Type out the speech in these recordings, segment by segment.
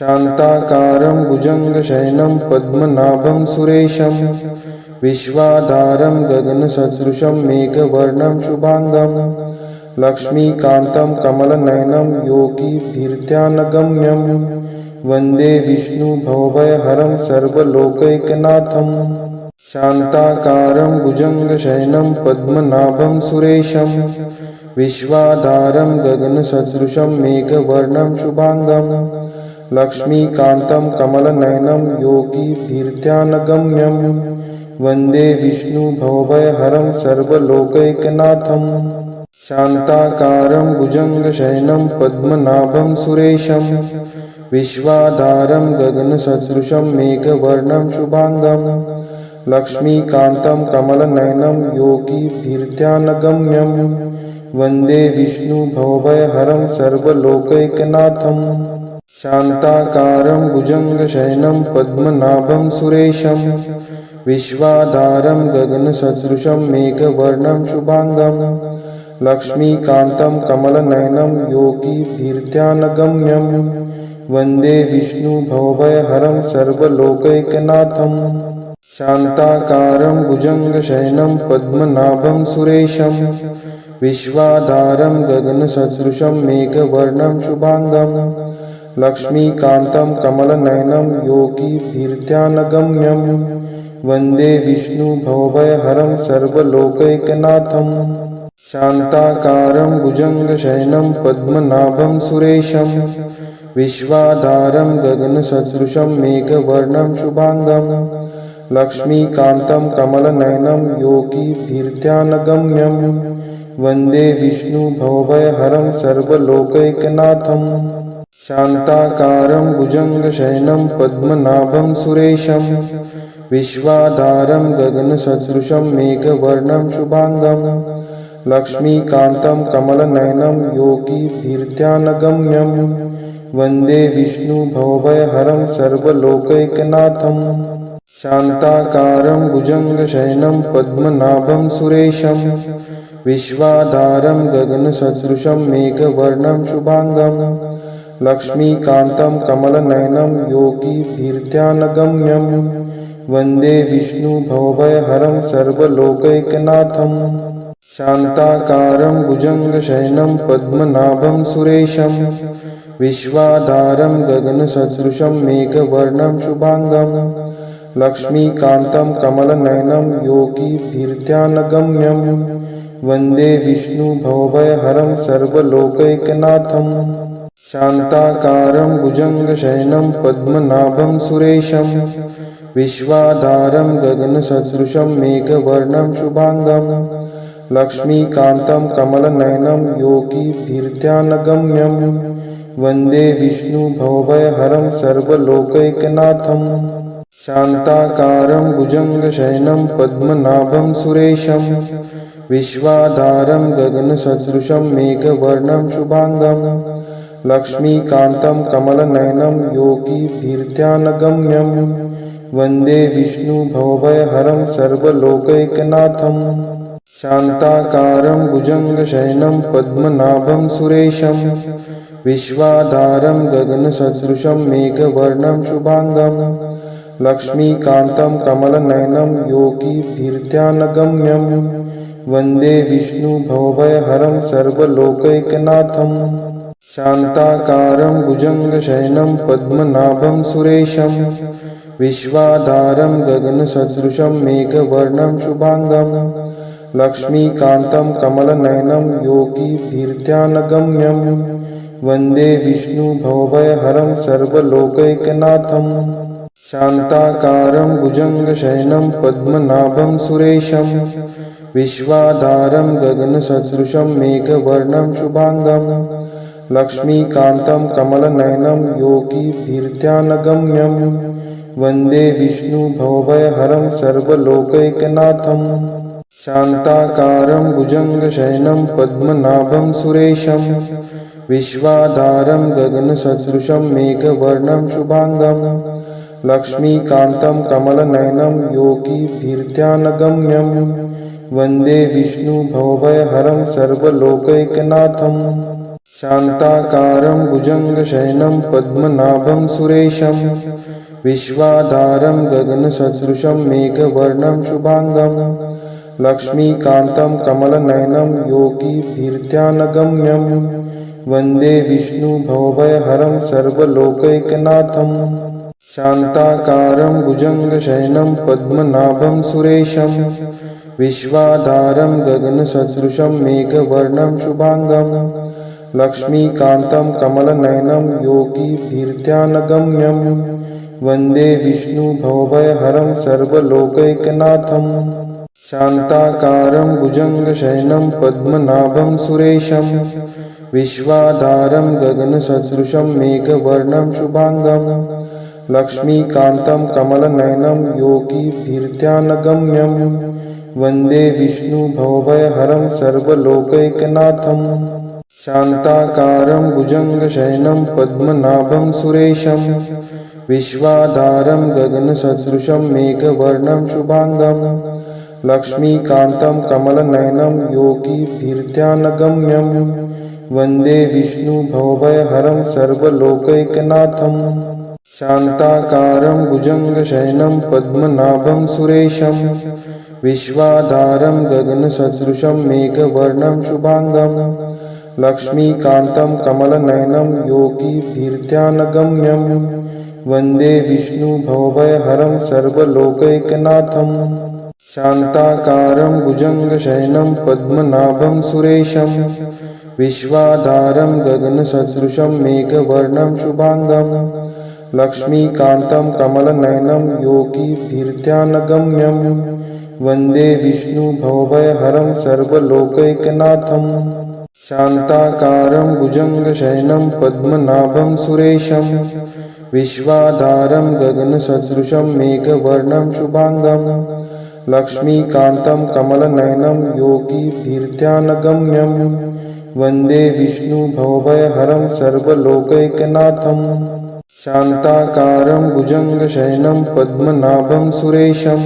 शान्ताकारं भुजङ्गशयनं पद्मनाभं सुरेशं विश्वाधारं गगनसदृशं मेघवर्णं शुभांगं लक्ष्मीकान्तं कमलनयनं योगिभिर्ध्यानगम्यं वन्दे विष्णुभवभयहरं सर्वलोकैकनाथं शान्ताकारं भुजङ्गशयनं पद्मनाभं सुरेशं विश्वाधारं गगनसदृशं मेघवर्णं शुभांगं लक्ष्मीकान्तं कमलनयनं योगिभिर्ध्यानगम्यं वन्दे विष्णुभवभयहरं सर्वलोकैकनाथं शान्ताकारं भुजङ्गशयनं पद्मनाभं सुरेशं विश्वाधारं गगनसदृशं मेघवर्णं शुभांगं लक्ष्मीकान्तं कमलनयनं योगिभिर्ध्यानगम्यं वन्दे विष्णुभवभयहरं सर्वलोकैकनाथं शान्ताकारं भुजङ्गशयनं पद्मनाभं सुरेशं विश्वाधारं गगनसदृशं मेघवर्णं शुभांगं लक्ष्मीकान्तं कमलनयनं योगिभिर्ध्यानगम्यं वन्दे विष्णुभवभयहरं सर्वलोकैकनाथं शान्ताकारं भुजङ्गशयनं पद्मनाभं सुरेशं विश्वाधारं गगनसदृशं मेघवर्णं शुभांगं लक्ष्मीकान्तं कमलनयनं योगिभिर्ध्यानगम्यं वन्दे विष्णुभवभयहरं सर्वलोकैकनाथं शान्ताकारं भुजङ्गशयनं पद्मनाभं सुरेशं विश्वाधारं गगनसदृशं मेघवर्णं शुभांगं लक्ष्मीकान्तं कमलनयनं योगिभिर्ध्यानगम्यं वन्दे विष्णुभवभयहरं सर्वलोकैकनाथं शान्ताकारं भुजङ्गशयनं पद्मनाभं सुरेशं विश्वाधारं गगनसदृशं मेघवर्णं शुभांगं लक्ष्मीकान्तं कमलनयनं योगिभिर्ध्यानगम्यं वन्दे विष्णुभवभयहरं सर्वलोकैकनाथं शान्ताकारं भुजङ्गशयनं पद्मनाभं सुरेशं विश्वाधारं गगनसदृशं मेघवर्णं शुभांगं लक्ष्मीकान्तं कमलनयनं योगिभिर्ध्यानगम्यं वन्दे विष्णुभवभयहरं सर्वलोकैकनाथं शान्ताकारं भुजङ्गशयनं पद्मनाभं सुरेशं विश्वाधारं गगनसदृशं मेघवर्णं शुभांगं लक्ष्मीकान्तं कमलनयनं योगिभिर्ध्यानगम्यं वन्दे विष्णुभवभयहरं सर्वलोकैकनाथं शान्ताकारं भुजङ्गशयनं पद्मनाभं सुरेशं विश्वाधारं गगनसदृशं मेघवर्णं शुभांगं लक्ष्मीकान्तं कमलनयनं योगिभिर्ध्यानगम्यं वन्दे विष्णुभवभयहरं सर्वलोकैकनाथं शान्ताकारं भुजङ्गशयनं पद्मनाभं सुरेशं विश्वाधारं गगनसदृशं मेघवर्णं शुभांगं लक्ष्मीकान्तं कमलनयनं योगिभिर्ध्यानगम्यं वन्दे विष्णुभवभयहरं सर्वलोकैकनाथं शान्ताकारं भुजङ्गशयनं पद्मनाभं सुरेशं विश्वाधारं गगनसदृशं मेघवर्णं शुभांगं लक्ष्मीकान्तं कमलनयनं योगिभिर्ध्यानगम्यं वन्दे विष्णुभवभयहरं सर्वलोकैकनाथं शान्ताकारं भुजङ्गशयनं पद्मनाभं सुरेशं विश्वाधारं गगनसदृशं मेघवर्णं शुभांगं लक्ष्मीकान्तं कमलनयनं योगिभिर्ध्यानगम्यं वन्दे विष्णुभवभयहरं सर्वलोकैकनाथं शान्ताकारं भुजङ्गशयनं पद्मनाभं सुरेशं विश्वाधारं गगनसदृशं मेघवर्णं शुभांगं लक्ष्मीकान्तं कमलनयनं योगिभिर्ध्यानगम्यं वन्दे विष्णुभवभयहरं सर्वलोकैकनाथं शान्ताकारं भुजङ्गशयनं पद्मनाभं सुरेशं विश्वाधारं गगनसदृशं मेघवर्णं शुभांगं लक्ष्मीकान्तं कमलनयनं योगिभिर्ध्यानगम्यं वन्दे विष्णुभवभयहरं सर्वलोकैकनाथं शान्ताकारं भुजङ्गशयनं पद्मनाभं सुरेशं विश्वाधारं गगनसदृशं मेघवर्णं शुभांगं लक्ष्मीकान्तं कमलनयनं योगिभिर्ध्यानगम्यं वन्दे विष्णुभवभयहरं सर्वलोकैकनाथं शान्ताकारं भुजङ्गशयनं पद्मनाभं सुरेशं विश्वाधारं गगनसदृशं मेघवर्णं शुभांगं लक्ष्मीकान्तं कमलनयनं योगिभिर्ध्यानगम्यं वन्दे विष्णुभवभयहरं सर्वलोकैकनाथं शान्ताकारं भुजङ्गशयनं पद्मनाभं सुरेशं विश्वाधारं गगनसदृशं मेघवर्णं शुभांगं लक्ष्मीकान्तं कमलनयनं योगिभिर्ध्यानगम्यं वन्दे विष्णुभवभयहरं सर्वलोकैकनाथं शान्ताकारं भुजङ्गशयनं पद्मनाभं सुरेशं विश्वाधारं गगनसदृशं मेघवर्णं शुभांगं लक्ष्मीकान्तं कमलनयनं योगिभिर्ध्यानगम्यं वन्दे विष्णुभवभयहरं सर्वलोकैकनाथं शान्ताकारं भुजङ्गशयनं पद्मनाभं सुरेशं विश्वाधारं गगनसदृशं मेघवर्णं शुभांगं लक्ष्मीकान्तं कमलनयनं योगिभिर्ध्यानगम्यं वन्दे विष्णुभवभयहरं सर्वलोकैकनाथं शान्ताकारं भुजङ्गशयनं पद्मनाभं सुरेशं विश्वाधारं गगनसदृशं मेघवर्णं शुभांगं लक्ष्मीकान्तं कमलनयनं योगिभिर्ध्यानगम्यं वन्दे विष्णुभवभयहरं सर्वलोकैकनाथं शान्ताकारं भुजङ्गशयनं पद्मनाभं सुरेशं विश्वाधारं गगनसदृशं मेघवर्णं शुभांगं लक्ष्मीकान्तं कमलनयनं योगिभिर्ध्यानगम्यं वन्दे विष्णुभवभयहरं सर्वलोकैकनाथं शान्ताकारं भुजङ्गशयनं पद्मनाभं सुरेशं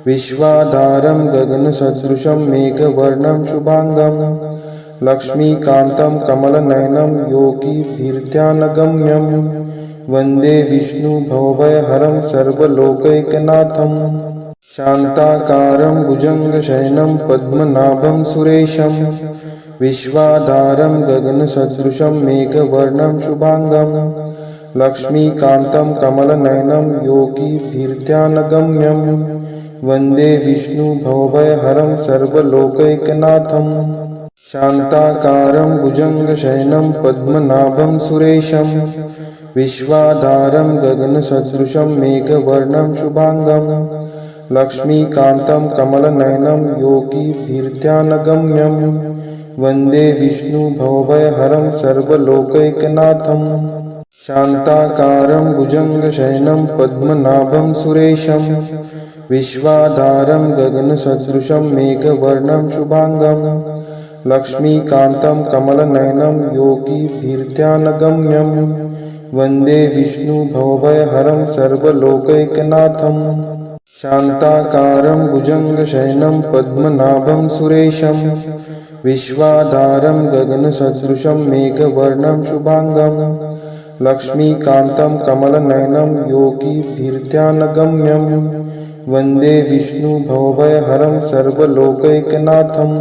विश्वाधारं गगनसदृशं मेघवर्णं शुभांगं लक्ष्मीकान्तं कमलनयनं योगिभिर्ध्यानगम्यं वन्दे विष्णुभवभयहरं सर्वलोकैकनाथं शान्ताकारं भुजङ्गशयनं पद्मनाभं सुरेशं विश्वाधारं गगनसदृशं मेघवर्णं शुभांगं लक्ष्मीकान्तं कमलनयनं योगिभिर्ध्यानगम्यं वन्दे विष्णुभवभयहरं सर्वलोकैकनाथं शान्ताकारं भुजङ्गशयनं पद्मनाभं सुरेशं विश्वाधारं गगनसदृशं मेघवर्णं शुभांगं लक्ष्मीकान्तं कमलनयनं योगिभिर्ध्यानगम्यं वन्दे विष्णुभवभयहरं सर्वलोकैकनाथं शान्ताकारं भुजङ्गशयनं पद्मनाभं सुरेशं विश्वाधारं गगनसदृशं मेघवर्णं शुभांगं लक्ष्मीकान्तं कमलनयनं योगिभिर्ध्यानगम्यं वन्दे विष्णुभवभयहरं सर्वलोकैकनाथं शान्ताकारं भुजङ्गशयनं पद्मनाभं सुरेशं विश्वाधारं गगनसदृशं मेघवर्णं शुभांगं लक्ष्मीकान्तं कमलनयनं योगिभिर्ध्यानगम्यं वन्दे विष्णुभवभयहरं सर्वलोकैकनाथं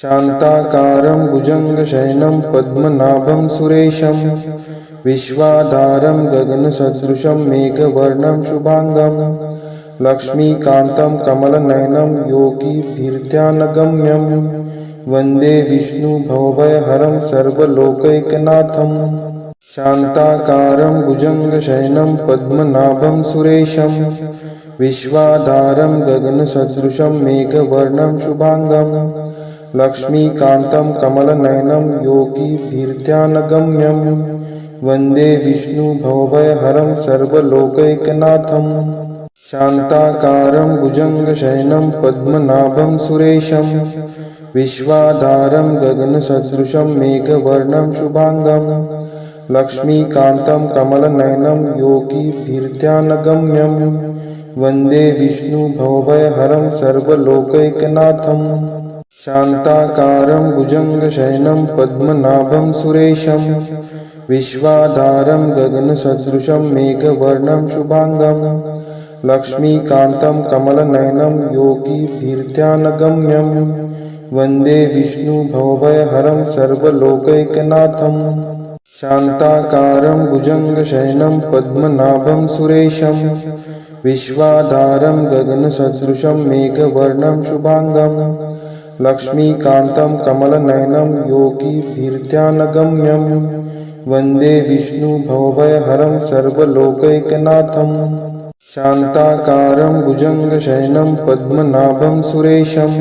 शान्ताकारं भुजङ्गशयनं पद्मनाभं सुरेशं विश्वाधारं गगनसदृशं मेघवर्णं शुभांगं लक्ष्मीकान्तं कमलनयनं योगिभिर्ध्यानगम्यं वन्दे विष्णुभवभयहरं सर्वलोकैकनाथं शान्ताकारं भुजङ्गशयनं पद्मनाभं सुरेशं विश्वाधारं गगनसदृशं मेघवर्णं शुभांगं लक्ष्मीकान्तं कमलनयनं योगिभिर्ध्यानगम्यं वन्दे विष्णुभवभयहरं सर्वलोकैकनाथं शान्ताकारं भुजङ्गशयनं पद्मनाभं सुरेशं विश्वाधारं गगनसदृशं मेघवर्णं शुभांगं लक्ष्मीकान्तं कमलनयनं योगिभिर्ध्यानगम्यं वन्दे विष्णुभवभयहरं सर्वलोकैकनाथं शान्ताकारं भुजङ्गशयनं पद्मनाभं सुरेशं विश्वाधारं गगनसदृशं मेघवर्णं शुभांगं लक्ष्मीकान्तं कमलनयनं योगिभिर्ध्यानगम्यं वन्दे विष्णुभवभयहरं सर्वलोकैकनाथं। शान्ताकारं भुजङ्गशयनं पद्मनाभं सुरेशं विश्वाधारं गगनसदृशं मेघवर्णं शुभांगं लक्ष्मीकान्तं कमलनयनं योगिभिर्ध्यानगम्यं वन्दे विष्णुभवभयहरं सर्वलोकैकनाथं। शान्ताकारं भुजङ्गशयनं पद्मनाभं सुरेशं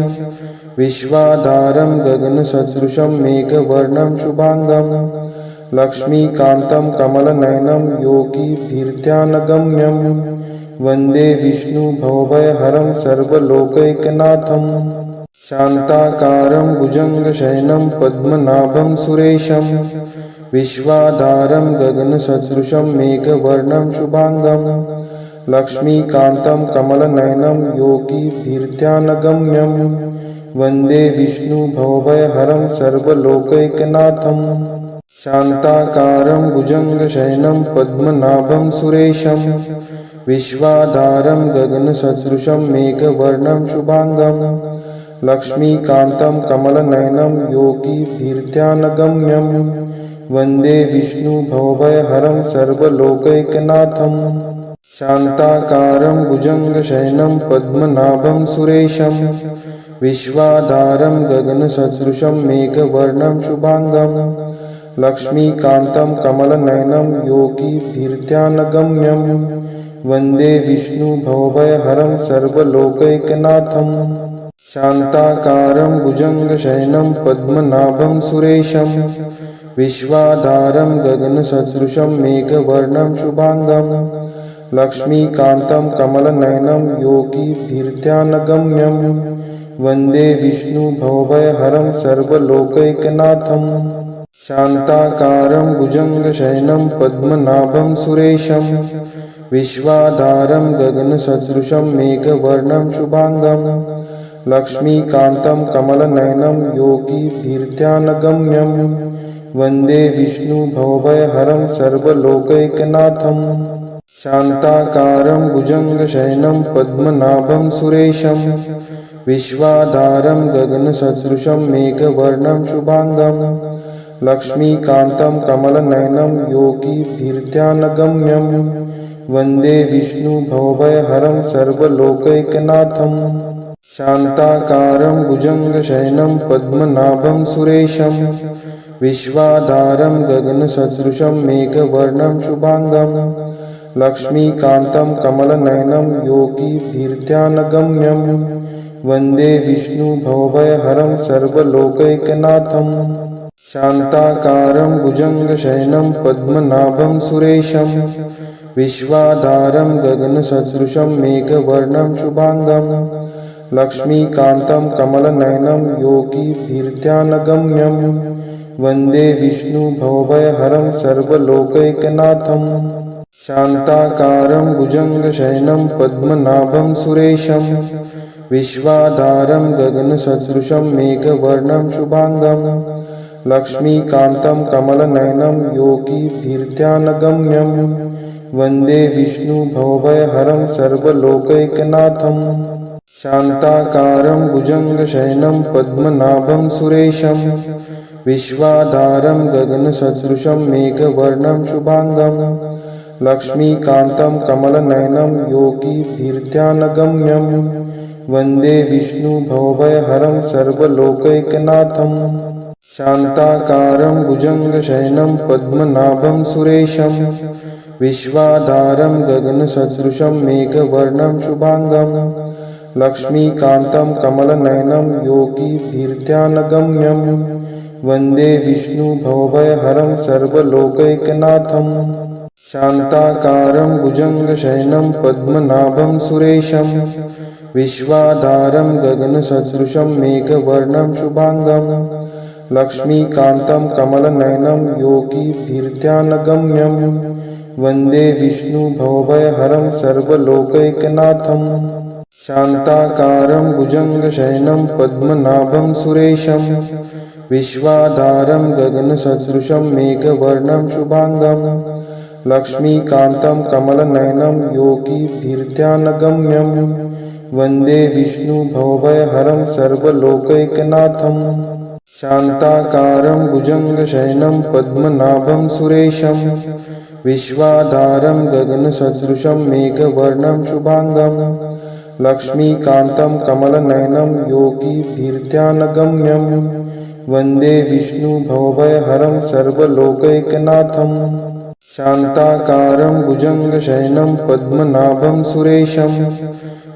विश्वाधारं गगनसदृशं मेघवर्णं शुभांगं लक्ष्मीकान्तं कमलनयनं योगिभिर्ध्यानगम्यं वन्दे विष्णुभवभयहरं सर्वलोकैकनाथं। शान्ताकारं भुजङ्गशयनं पद्मनाभं सुरेशं विश्वाधारं गगनसदृशं मेघवर्णं शुभांगं लक्ष्मीकान्तं कमलनयनं योगिभिर्ध्यानगम्यं वन्दे विष्णुभवभयहरं सर्वलोकैकनाथं। शान्ताकारं भुजङ्गशयनं पद्मनाभं सुरेशं विश्वाधारं गगनसदृशं मेघवर्णं शुभांगं लक्ष्मीकान्तं कमलनयनं योगिभिर्ध्यानगम्यं वन्दे विष्णुभवभयहरं सर्वलोकैकनाथं। शान्ताकारं भुजङ्गशयनं पद्मनाभं सुरेशं विश्वाधारं गगनसदृशं मेघवर्णं शुभांगं लक्ष्मीकान्तं कमलनयनं योगिभिर्ध्यानगम्यं वन्दे विष्णुभवभयहरं सर्वलोकैकनाथं। शान्ताकारं भुजङ्गशयनं पद्मनाभं सुरेशं विश्वाधारं गगनसदृशं मेघवर्णं शुभांगं लक्ष्मीकान्तं कमलनयनं योगिभिर्ध्यानगम्यं वन्दे विष्णुभवभयहरं सर्वलोकैकनाथं। शान्ताकारं भुजङ्गशयनं पद्मनाभं सुरेशं विश्वाधारं गगनसदृशं मेघवर्णं शुभांगं लक्ष्मीकान्तं कमलनयनं योगिभिर्ध्यानगम्यं वन्दे विष्णुभवभयहरं सर्वलोकैकनाथं। शान्ताकारं भुजङ्गशयनं पद्मनाभं सुरेशं विश्वाधारं गगनसदृशं मेघवर्णं शुभांगं लक्ष्मीकान्तं कमलनयनं योगिभिर्ध्यानगम्यं वन्दे विष्णुभवभयहरं सर्वलोकैकनाथं। शान्ताकारं भुजङ्गशयनं पद्मनाभं सुरेशं विश्वाधारं गगनसदृशं मेघवर्णं शुभांगं लक्ष्मीकान्तं कमलनयनं योगिभिर्ध्यानगम्यं वन्दे विष्णुभवभयहरं सर्वलोकैकनाथं। शान्ताकारं भुजङ्गशयनं पद्मनाभं सुरेशं विश्वाधारं गगनसदृशं मेघवर्णं शुभांगं लक्ष्मीकान्तं कमलनयनं योगिभिर्ध्यानगम्यं वन्दे विष्णुभवभयहरं सर्वलोकैकनाथं। शान्ताकारं भुजङ्गशयनं पद्मनाभं सुरेशं विश्वाधारं गगनसदृशं मेघवर्णं शुभांगं लक्ष्मीकान्तं कमलनयनं योगिभिर्ध्यानगम्यं वन्दे विष्णुभवभयहरं सर्वलोकैकनाथं। शान्ताकारं भुजङ्गशयनं पद्मनाभं सुरेशं विश्वाधारं गगनसदृशं मेघवर्णं शुभांगं लक्ष्मीकान्तं कमलनयनं योगिभिर्ध्यानगम्यं वन्दे विष्णुभवभयहरं सर्वलोकैकनाथं। शान्ताकारं भुजङ्गशयनं पद्मनाभं सुरेशं विश्वाधारं गगनसदृशं मेघवर्णं शुभांगं लक्ष्मीकान्तं कमलनयनं योगिभिर्ध्यानगम्यं वन्दे विष्णुभवभयहरं सर्वलोकैकनाथं। शान्ताकारं भुजङ्गशयनं पद्मनाभं सुरेशं विश्वाधारं गगनसदृशं मेघवर्णं शुभांगं लक्ष्मीकान्तं कमलनयनं योगिभिर्ध्यानगम्यं वन्दे विष्णुभवभयहरं सर्वलोकैकनाथं। शान्ताकारं भुजङ्गशयनं पद्मनाभं सुरेशं विश्वाधारं गगनसदृशं मेघवर्णं शुभांगं लक्ष्मीकान्तं कमलनयनं योगिभिर्ध्यानगम्यं वन्दे विष्णुभवभयहरं सर्वलोकैकनाथं। शान्ताकारं भुजङ्गशयनं पद्मनाभं सुरेशं विश्वाधारं गगनसदृशं मेघवर्णं शुभांगं लक्ष्मीकान्तं कमलनयनं योगिभिर्ध्यानगम्यं वन्दे विष्णुभवभयहरं सर्वलोकैकनाथं। शान्ताकारं भुजङ्गशयनं पद्मनाभं सुरेशं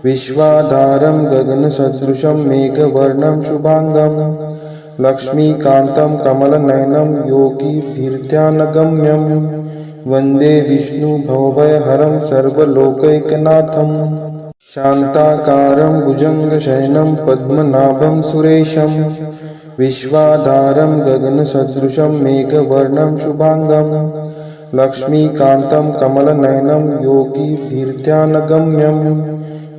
विश्वाधारं गगनसदृशं मेघवर्णं शुभांगं लक्ष्मीकान्तं कमलनयनं योगिभिर्ध्यानगम्यं वन्दे विष्णुभवभयहरं सर्वलोकैकनाथं। शान्ताकारं भुजङ्गशयनं पद्मनाभं सुरेशं विश्वाधारं गगनसदृशं मेघवर्णं शुभांगं लक्ष्मीकान्तं कमलनयनं योगिभिर्ध्यानगम्यं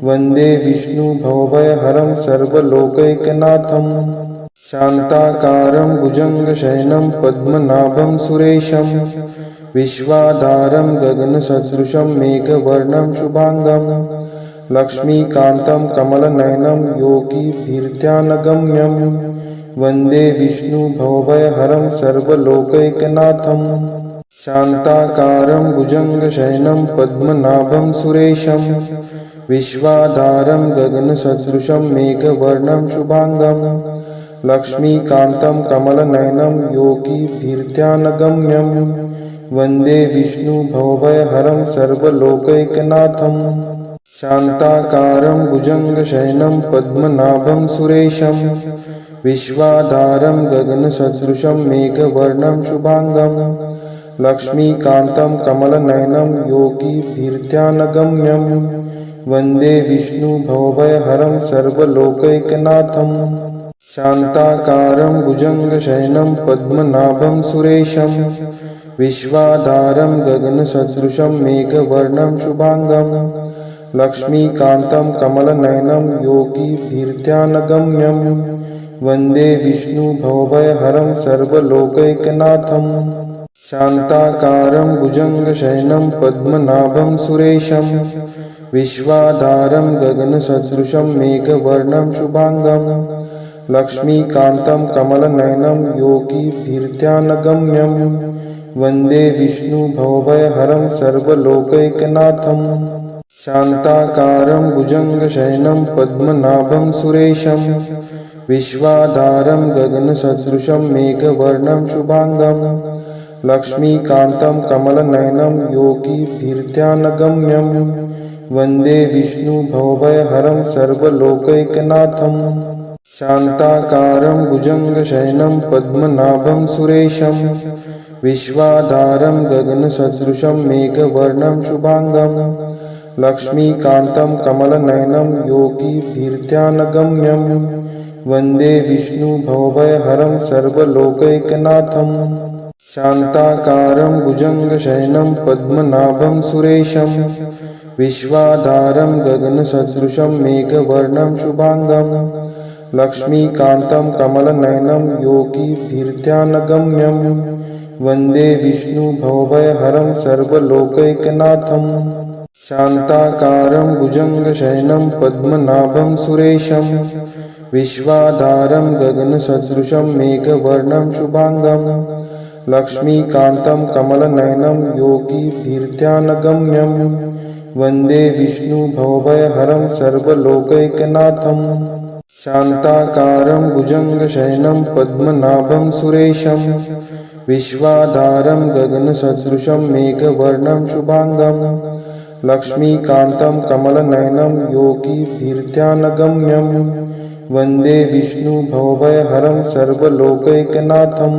वन्दे विष्णुभवभयहरं सर्वलोकैकनाथं। शान्ताकारं भुजङ्गशयनं पद्मनाभं सुरेशं विश्वाधारं गगनसदृशं मेघवर्णं शुभांगं लक्ष्मीकान्तं कमलनयनं योगिभिर्ध्यानगम्यं वन्दे विष्णुभवभयहरं सर्वलोकैकनाथं। शान्ताकारं भुजङ्गशयनं पद्मनाभं सुरेशं विश्वाधारं गगनसदृशं मेघवर्णं शुभांगं लक्ष्मीकान्तं कमलनयनं योगिभिर्ध्यानगम्यं वन्दे विष्णुभवभयहरं सर्वलोकैकनाथं। शान्ताकारं भुजङ्गशयनं पद्मनाभं सुरेशं विश्वाधारं गगनसदृशं मेघवर्णं शुभांगं लक्ष्मीकान्तं कमलनयनं योगिभिर्ध्यानगम्यं वन्दे विष्णुभवभयहरं सर्वलोकैकनाथं। शान्ताकारं भुजङ्गशयनं पद्मनाभं सुरेशं विश्वाधारं गगनसदृशं मेघवर्णं शुभांगं लक्ष्मीकान्तं कमलनयनं योगिभिर्ध्यानगम्यं वन्दे विष्णुभवभयहरं सर्वलोकैकनाथं। शान्ताकारं भुजङ्गशयनं पद्मनाभं सुरेशं विश्वाधारं गगनसदृशं मेघवर्णं शुभांगं लक्ष्मीकान्तं कमलनयनं योगिभिर्ध्यानगम्यं वन्दे विष्णुभवभयहरं सर्वलोकैकनाथं। शान्ताकारं भुजङ्गशयनं पद्मनाभं सुरेशं विश्वाधारं गगनसदृशं मेघवर्णं शुभांगं लक्ष्मीकान्तं कमलनयनं योगिभिर्ध्यानगम्यं वन्दे विष्णुभवभयहरं सर्वलोकैकनाथं। शान्ताकारं भुजङ्गशयनं पद्मनाभं सुरेशं विश्वाधारं गगनसदृशं मेघवर्णं शुभांगं लक्ष्मीकान्तं कमलनयनं योगिभिर्ध्यानगम्यं वन्दे विष्णुभवभयहरं सर्वलोकैकनाथं। शान्ताकारं भुजङ्गशयनं पद्मनाभं सुरेशं विश्वाधारं गगनसदृशं मेघवर्णं शुभांगं लक्ष्मीकान्तं कमलनयनं योगिभिर्ध्यानगम्यं वन्दे विष्णुभवभयहरं सर्वलोकैकनाथं। शान्ताकारं भुजङ्गशयनं पद्मनाभं सुरेशं विश्वाधारं गगनसदृशं मेघवर्णं शुभांगं लक्ष्मीकान्तं कमलनयनं योगिभिर्ध्यानगम्यं वन्दे विष्णुभवभयहरं सर्वलोकैकनाथं। शान्ताकारं भुजङ्गशयनं पद्मनाभं सुरेशं विश्वाधारं गगनसदृशं मेघवर्णं शुभांगं लक्ष्मीकान्तं कमलनयनं योगिभिर्ध्यानगम्यं वन्दे विष्णुभवभयहरं सर्वलोकैकनाथं।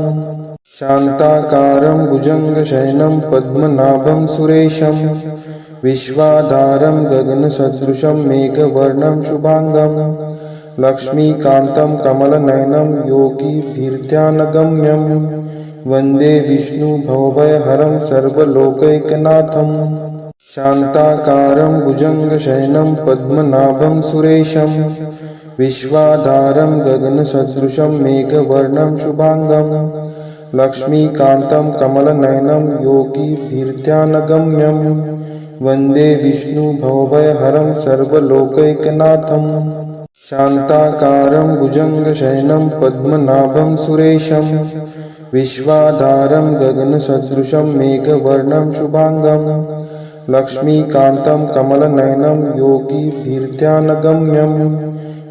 शान्ताकारं भुजङ्गशयनं पद्मनाभं सुरेशं विश्वाधारं गगनसदृशं मेघवर्णं शुभांगं लक्ष्मीकान्तं कमलनयनं योगिभिर्ध्यानगम्यं वन्दे विष्णुभवभयहरं सर्वलोकैकनाथं। शान्ताकारं भुजङ्गशयनं पद्मनाभं सुरेशं विश्वाधारं गगनसदृशं मेघवर्णं शुभांगं लक्ष्मीकान्तं कमलनयनं योगिभिर्ध्यानगम्यं वन्दे विष्णुभवभयहरं सर्वलोकैकनाथं शान्ताकारं भुजङ्गशयनं पद्मनाभं सुरेशं विश्वाधारं गगनसदृशं मेघवर्णं शुभांगं लक्ष्मीकान्तं कमलनयनं योगिभिर्ध्यानगम्यं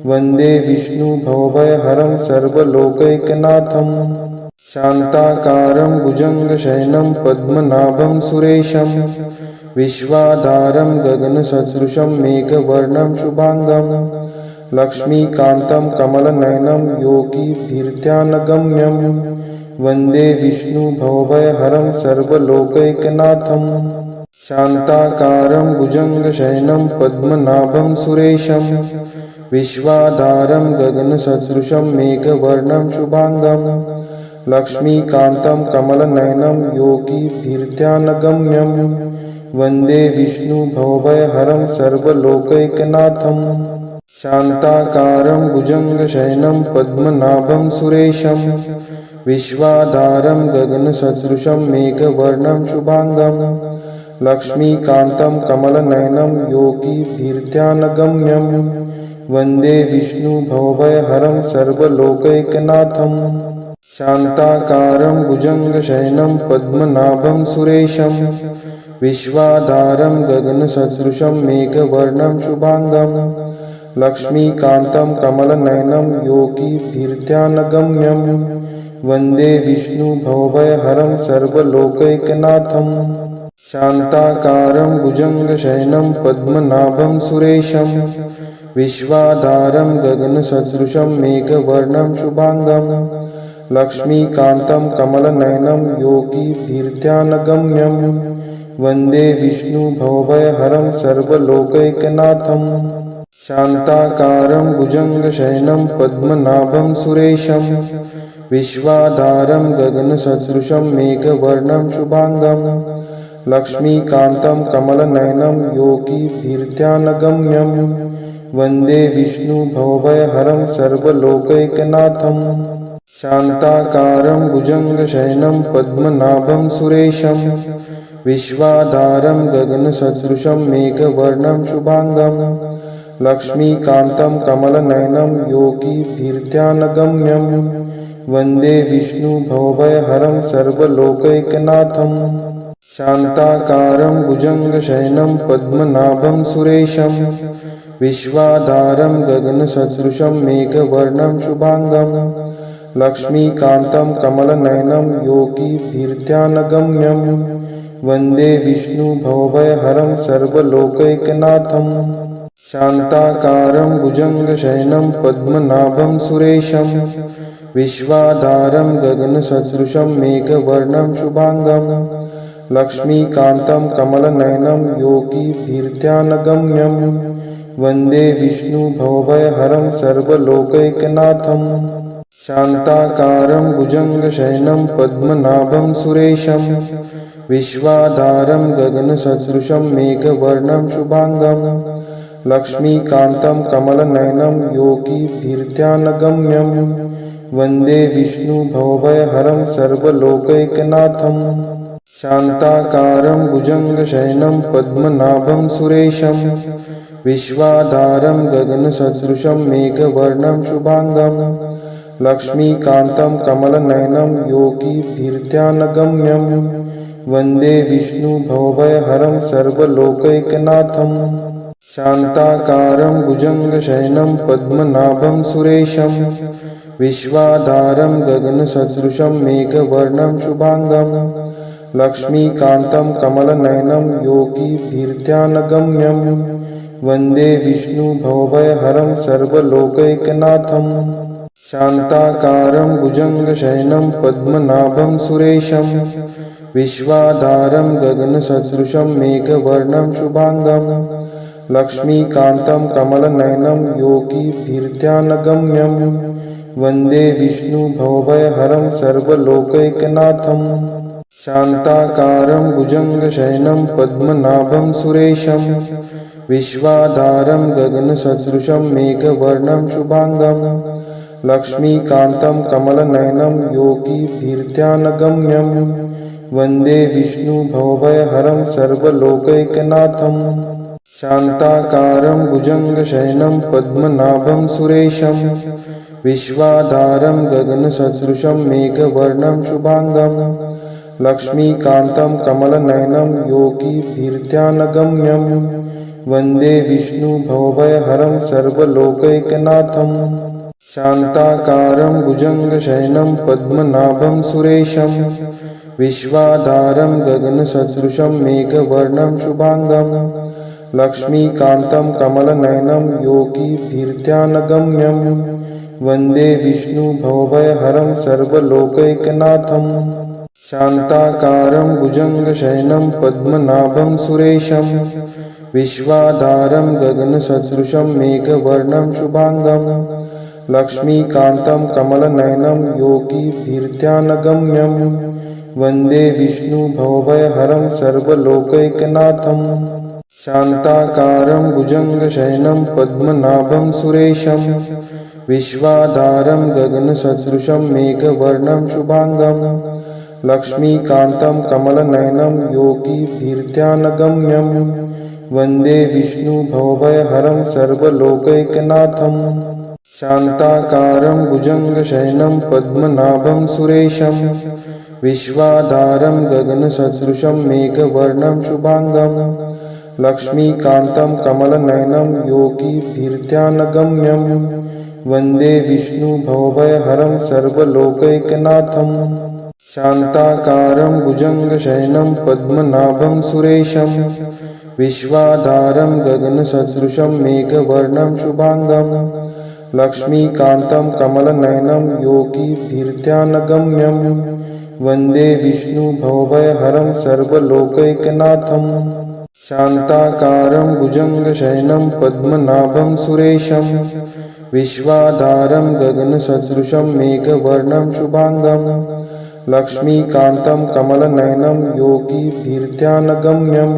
वन्दे विष्णुभवभयहरं सर्वलोकैकनाथं शान्ताकारं भुजङ्गशयनं पद्मनाभं सुरेशं विश्वाधारं गगनसदृशं मेघवर्णं शुभांगं लक्ष्मीकान्तं कमलनयनं योगिभिर्ध्यानगम्यं वन्दे विष्णुभवभयहरं सर्वलोकैकनाथं शान्ताकारं भुजङ्गशयनं पद्मनाभं सुरेशं विश्वाधारं गगनसदृशं मेघवर्णं शुभांगं लक्ष्मीकान्तं कमलनयनं योगिभिर्ध्यानगम्यं वन्दे विष्णुभवभयहरं सर्वलोकैकनाथं शान्ताकारं भुजङ्गशयनं पद्मनाभं सुरेशं विश्वाधारं गगनसदृशं मेघवर्णं शुभांगं लक्ष्मीकान्तं कमलनयनं योगिभिर्ध्यानगम्यं वन्दे विष्णुभवभयहरं सर्वलोकैकनाथं शान्ताकारं भुजङ्गशयनं पद्मनाभं सुरेशं विश्वाधारं गगनसदृशं मेघवर्णं शुभांगं लक्ष्मीकान्तं कमलनयनं योगिभिर्ध्यानगम्यं वन्दे विष्णुभवभयहरं सर्वलोकैकनाथं शान्ताकारं भुजङ्गशयनं पद्मनाभं सुरेशं विश्वाधारं गगनसदृशं मेघवर्णं शुभांगं लक्ष्मीकान्तं कमलनयनं योगिभिर्ध्यानगम्यं वन्दे विष्णुभवभयहरं सर्वलोकैकनाथं शान्ताकारं भुजङ्गशयनं पद्मनाभं सुरेशं विश्वाधारं गगनसदृशं मेघवर्णं शुभांगं लक्ष्मीकान्तं कमलनयनं योगिभिर्ध्यानगम्यं वन्दे विष्णुभवभयहरं सर्वलोकैकनाथं शान्ताकारं भुजङ्गशयनं पद्मनाभं सुरेशं विश्वाधारं गगनसदृशं मेघवर्णं शुभांगं लक्ष्मीकान्तं कमलनयनं योगिभिर्ध्यानगम्यं वन्दे विष्णुभवभयहरं सर्वलोकैकनाथं शान्ताकारं भुजङ्गशयनं पद्मनाभं सुरेशं विश्वाधारं गगनसदृशं मेघवर्णं शुभांगं लक्ष्मीकान्तं कमलनयनं योगिभिर्ध्यानगम्यं वन्दे विष्णुभवभयहरं सर्वलोकैकनाथं शान्ताकारं भुजङ्गशयनं पद्मनाभं सुरेशं विश्वाधारं गगनसदृशं मेघवर्णं शुभांगं लक्ष्मीकान्तं कमलनयनं योगिभिर्ध्यानगम्यं वन्दे विष्णुभवभयहरं सर्वलोकैकनाथं शान्ताकारं भुजङ्गशयनं पद्मनाभं सुरेशं विश्वाधारं गगनसदृशं मेघवर्णं शुभांगं लक्ष्मीकान्तं कमलनयनं योगिभिर्ध्यानगम्यं वन्दे विष्णुभवभयहरं सर्वलोकैकनाथं शान्ताकारं भुजङ्गशयनं पद्मनाभं सुरेशं विश्वाधारं गगनसदृशं मेघवर्णं शुभांगं लक्ष्मीकान्तं कमलनयनं योगिभिर्ध्यानगम्यं वन्दे विष्णुभवभयहरं सर्वलोकैकनाथं शान्ताकारं भुजङ्गशयनं पद्मनाभं सुरेशं विश्वाधारं गगनसदृशं मेघवर्णं शुभांगं लक्ष्मीकान्तं कमलनयनं योगिभिर्ध्यानगम्यं वन्दे विष्णुभवभयहरं सर्वलोकैकनाथं शान्ताकारं भुजङ्गशयनं पद्मनाभं सुरेशं विश्वाधारं गगनसदृशं मेघवर्णं शुभांगं लक्ष्मीकान्तं कमलनयनं योगिभिर्ध्यानगम्यं वन्दे विष्णुभवभयहरं सर्वलोकैकनाथं शान्ताकारं भुजङ्गशयनं पद्मनाभं सुरेशं विश्वाधारं गगनसदृशं मेघवर्णं शुभांगं लक्ष्मीकान्तं कमलनयनं योगिभिर्ध्यानगम्यं वन्दे विष्णुभवभयहरं सर्वलोकैकनाथं शान्ताकारं भुजङ्गशयनं पद्मनाभं सुरेशं विश्वाधारं गगनसदृशं मेघवर्णं शुभांगं लक्ष्मीकान्तं कमलनयनं योगिभिर्ध्यानगम्यं वन्दे विष्णुभवभयहरं सर्वलोकैकनाथं शान्ताकारं भुजङ्गशयनं पद्मनाभं सुरेशं विश्वाधारं गगनसदृशं मेघवर्णं शुभांगं लक्ष्मीकान्तं कमलनयनं योगिभिर्ध्यानगम्यं वन्दे विष्णुभवभयहरं सर्वलोकैकनाथं शान्ताकारं भुजङ्गशयनं पद्मनाभं सुरेशं विश्वाधारं गगनसदृशं मेघवर्णं शुभांगं लक्ष्मीकान्तं कमलनयनं योगिभिर्ध्यानगम्यं वन्दे विष्णुभवभयहरं सर्वलोकैकनाथं शान्ताकारं भुजङ्गशयनं पद्मनाभं सुरेशं विश्वाधारं गगनसदृशं मेघवर्णं शुभांगं लक्ष्मीकान्तं कमलनयनं योगिभिर्ध्यानगम्यं वन्दे विष्णुभवभयहरं सर्वलोकैकनाथं शान्ताकारं भुजङ्गशयनं पद्मनाभं सुरेशं विश्वाधारं गगनसदृशं मेघवर्णं शुभांगं लक्ष्मीकान्तं कमलनयनं योगिभिर्ध्यानगम्यं वन्दे विष्णुभवभयहरं सर्वलोकैकनाथं शान्ताकारं भुजङ्गशयनं पद्मनाभं सुरेशं विश्वाधारं गगनसदृशं मेघवर्णं शुभांगं लक्ष्मीकान्तं कमलनयनं योगिभिर्ध्यानगम्यं वन्दे विष्णुभवभयहरं सर्वलोकैकनाथं शान्ताकारं भुजङ्गशयनं पद्मनाभं सुरेशं विश्वाधारं गगनसदृशं मेघवर्णं शुभांगं लक्ष्मीकान्तं कमलनयनं योगिभिर्ध्यानगम्यं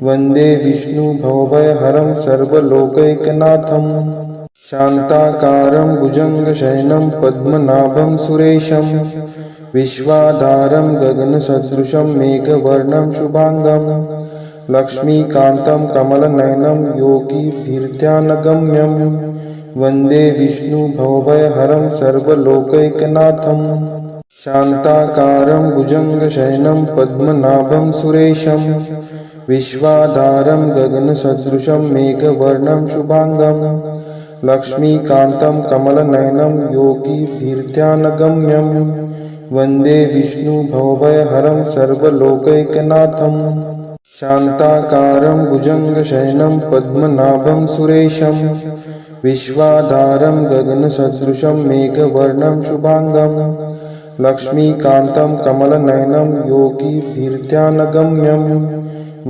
वन्दे विष्णुभवभयहरं सर्वलोकैकनाथं शान्ताकारं भुजङ्गशयनं पद्मनाभं सुरेशं विश्वाधारं गगनसदृशं मेघवर्णं शुभांगं लक्ष्मीकान्तं कमलनयनं योगिभिर्ध्यानगम्यं वन्दे विष्णुभवभयहरं सर्वलोकैकनाथं शान्ताकारं भुजङ्गशयनं पद्मनाभं सुरेशं विश्वाधारं गगनसदृशं मेघवर्णं शुभांगं लक्ष्मीकान्तं कमलनयनं योगिभिर्ध्यानगम्यं वन्दे विष्णुभवभयहरं सर्वलोकैकनाथं शान्ताकारं भुजङ्गशयनं पद्मनाभं सुरेशं विश्वाधारं गगनसदृशं मेघवर्णं शुभांगं लक्ष्मीकान्तं कमलनयनं योगिभिर्ध्यानगम्यं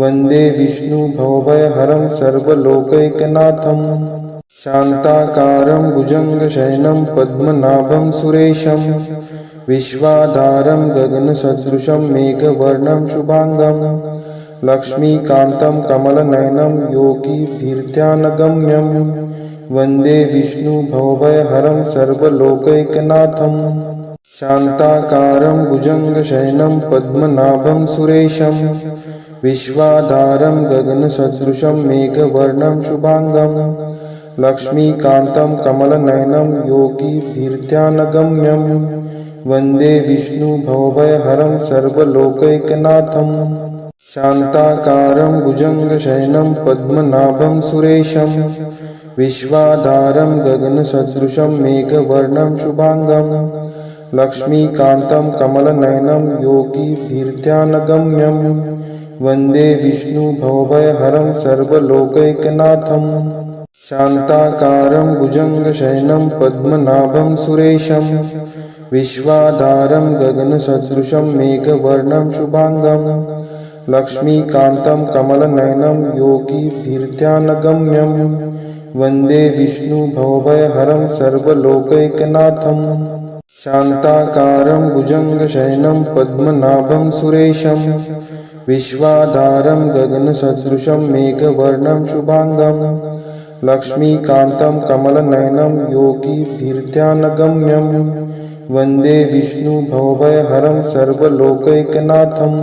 वन्दे विष्णुभवभयहरं सर्वलोकैकनाथं शान्ताकारं भुजङ्गशयनं पद्मनाभं सुरेशं विश्वाधारं गगनसदृशं मेघवर्णं शुभांगं लक्ष्मीकान्तं कमलनयनं योगिभिर्ध्यानगम्यं वन्दे विष्णुभवभयहरं सर्वलोकैकनाथं शान्ताकारं भुजङ्गशयनं पद्मनाभं सुरेशं विश्वाधारं गगनसदृशं मेघवर्णं शुभांगं लक्ष्मीकान्तं कमलनयनं योगिभिर्ध्यानगम्यं वन्दे विष्णुभवभयहरं सर्वलोकैकनाथं शान्ताकारं भुजङ्गशयनं पद्मनाभं सुरेशं विश्वाधारं गगनसदृशं मेघवर्णं शुभांगं लक्ष्मीकान्तं कमलनयनं योगिभिर्ध्यानगम्यं वन्दे विष्णुभवभयहरं सर्वलोकैकनाथं शान्ताकारं भुजङ्गशयनं पद्मनाभं सुरेशं विश्वाधारं गगनसदृशं मेघवर्णं शुभांगं लक्ष्मीकान्तं कमलनयनं योगिभिर्ध्यानगम्यं वन्दे विष्णुभवभयहरं सर्वलोकैकनाथं शान्ताकारं भुजङ्गशयनं पद्मनाभं सुरेशं विश्वाधारं गगनसदृशं मेघवर्णं शुभांगं लक्ष्मीकान्तं कमलनयनं योगिभिर्ध्यानगम्यं वन्दे विष्णुभवभयहरं सर्वलोकैकनाथं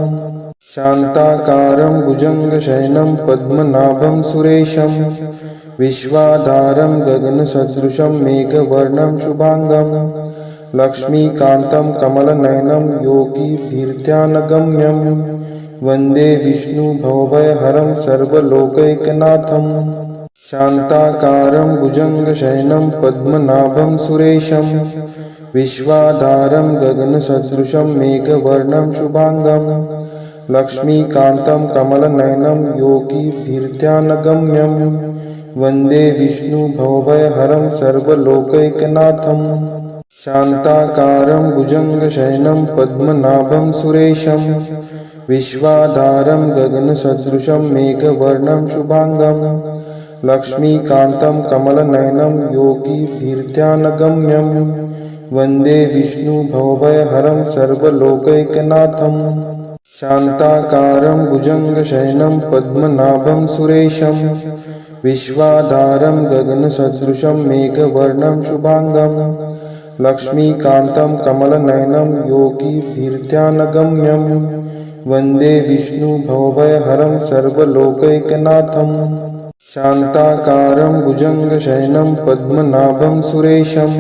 शान्ताकारं भुजङ्गशयनं पद्मनाभं सुरेशं विश्वाधारं गगनसदृशं मेघवर्णं शुभांगं लक्ष्मीकान्तं कमलनयनं योगिभिर्ध्यानगम्यं वन्दे विष्णुभवभयहरं सर्वलोकैकनाथं शान्ताकारं भुजङ्गशयनं पद्मनाभं सुरेशं विश्वाधारं गगनसदृशं मेघवर्णं शुभांगं लक्ष्मीकान्तं कमलनयनं योगिभिर्ध्यानगम्यं वन्दे विष्णुभवभयहरं सर्वलोकैकनाथं शान्ताकारं भुजङ्गशयनं पद्मनाभं सुरेशं विश्वाधारं गगनसदृशं मेघवर्णं शुभांगं लक्ष्मीकान्तं कमलनयनं योगिभिर्ध्यानगम्यं वन्दे विष्णुभवभयहरं सर्वलोकैकनाथं शान्ताकारं भुजङ्गशयनं पद्मनाभं सुरेशं विश्वाधारं गगनसदृशं मेघवर्णं शुभांगं लक्ष्मीकान्तं कमलनयनं योगिभिर्ध्यानगम्यं वन्दे विष्णुभवभयहरं सर्वलोकैकनाथं शान्ताकारं भुजङ्गशयनं पद्मनाभं सुरेशं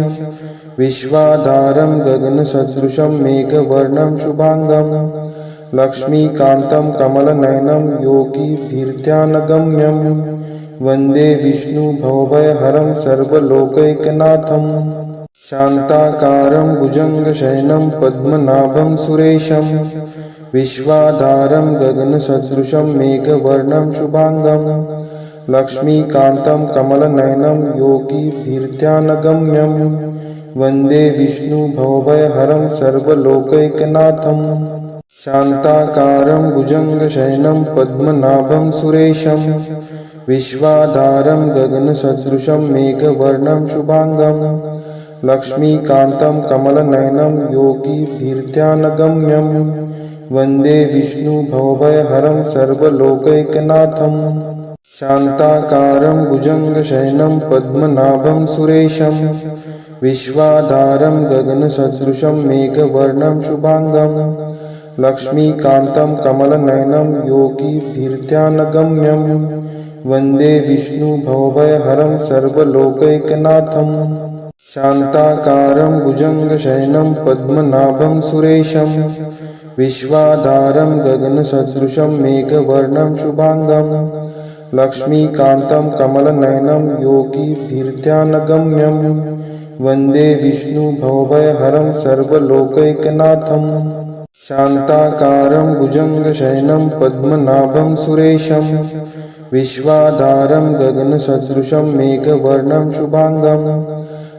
विश्वाधारं गगनसदृशं मेघवर्णं शुभांगं लक्ष्मीकान्तं कमलनयनं योगिभिर्ध्यानगम्यं वन्दे विष्णुभवभयहरं सर्वलोकैकनाथं शान्ताकारं भुजङ्गशयनं पद्मनाभं सुरेशं विश्वाधारं गगनसदृशं मेघवर्णं शुभांगं लक्ष्मीकान्तं कमलनयनं योगिभिर्ध्यानगम्यं वन्दे विष्णुभवभयहरं सर्वलोकैकनाथं शान्ताकारं भुजङ्गशयनं पद्मनाभं सुरेशं विश्वाधारं गगनसदृशं मेघवर्णं शुभांगं लक्ष्मीकान्तं कमलनयनं योगिभिर्ध्यानगम्यं वन्दे विष्णुभवभयहरं सर्वलोकैकनाथं शान्ताकारं भुजङ्गशयनं पद्मनाभं सुरेशं विश्वाधारं गगनसदृशं मेघवर्णं शुभांगं लक्ष्मीकान्तं कमलनयनं योगिभिर्ध्यानगम्यं वन्दे विष्णुभवभयहरं सर्वलोकैकनाथं शान्ताकारं भुजङ्गशयनं पद्मनाभं सुरेशं विश्वाधारं गगनसदृशं मेघवर्णं शुभांगं लक्ष्मीकान्तं कमलनयनं योगिभिर्ध्यानगम्यं वन्दे विष्णुभवभयहरं सर्वलोकैकनाथं शान्ताकारं भुजङ्गशयनं पद्मनाभं सुरेशं विश्वाधारं गगनसदृशं मेघवर्णं शुभांगं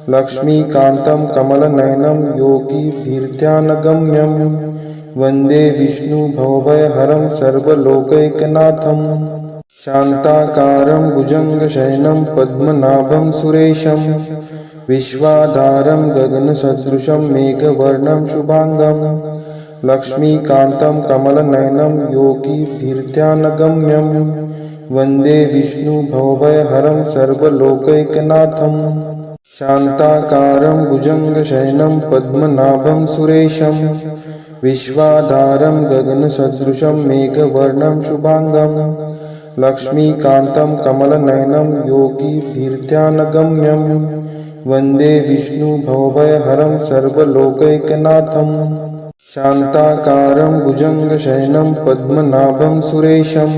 लक्ष्मीकान्तं कमलनयनं योगिभिर्ध्यानगम्यं वन्दे विष्णुभवभयहरं सर्वलोकैकनाथं शान्ताकारं भुजङ्गशयनं पद्मनाभं सुरेशं विश्वाधारं गगनसदृशं मेघवर्णं शुभांगं लक्ष्मीकान्तं कमलनयनं योगिभिर्ध्यानगम्यं वन्दे विष्णुभवभयहरं सर्वलोकैकनाथं शान्ताकारं भुजङ्गशयनं पद्मनाभं सुरेशं विश्वाधारं गगनसदृशं मेघवर्णं शुभांगं लक्ष्मीकान्तं कमलनयनं योगिभिर्ध्यानगम्यं वन्दे विष्णुभवभयहरं सर्वलोकैकनाथं शान्ताकारं भुजङ्गशयनं पद्मनाभं सुरेशं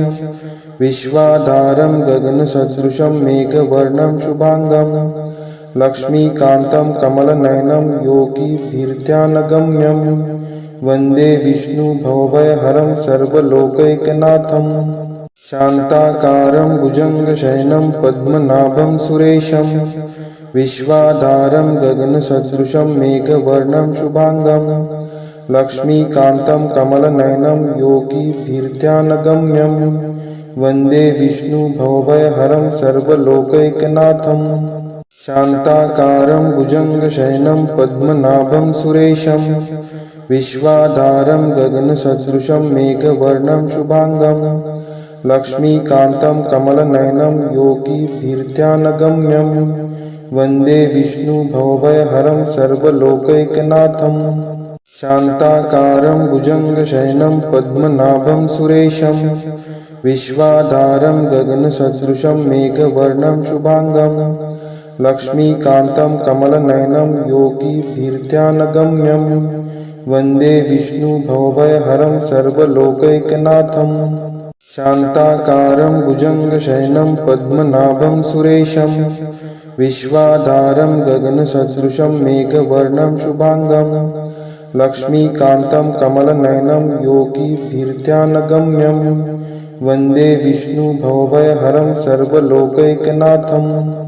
विश्वाधारं गगनसदृशं मेघवर्णं शुभांगं लक्ष्मीकान्तं कमलनयनं योगिभिर्ध्यानगम्यं वन्दे विष्णुभवभयहरं सर्वलोकैकनाथं शान्ताकारं भुजङ्गशयनं पद्मनाभं सुरेशं विश्वाधारं गगनसदृशं मेघवर्णं शुभांगं लक्ष्मीकान्तं कमलनयनं योगिभिर्ध्यानगम्यं वन्दे विष्णुभवभयहरं सर्वलोकैकनाथं शान्ताकारं भुजङ्गशयनं पद्मनाभं सुरेशं विश्वाधारं गगनसदृशं मेघवर्णं शुभाङ्गं लक्ष्मीकान्तं कमलनयनं योगिभिर्ध्यानगम्यं वन्दे विष्णुभवभयहरं सर्वलोकैकनाथं शान्ताकारं भुजङ्गशयनं पद्मनाभं सुरेशं विश्वाधारं गगनसदृशं मेघवर्णं शुभाङ्गं लक्ष्मीकान्तं कमलनयनं योगिभिर्ध्यानगम्यं वन्दे विष्णुभवभयहरं सर्वलोकैकनाथं शान्ताकारं भुजङ्गशयनं पद्मनाभं सुरेशं विश्वाधारं गगनसदृशं मेघवर्णं शुभाङ्गं लक्ष्मीकान्तं कमलनयनं योगिभिर्ध्यानगम्यं वन्दे विष्णुभवभयहरं सर्वलोकैकनाथम्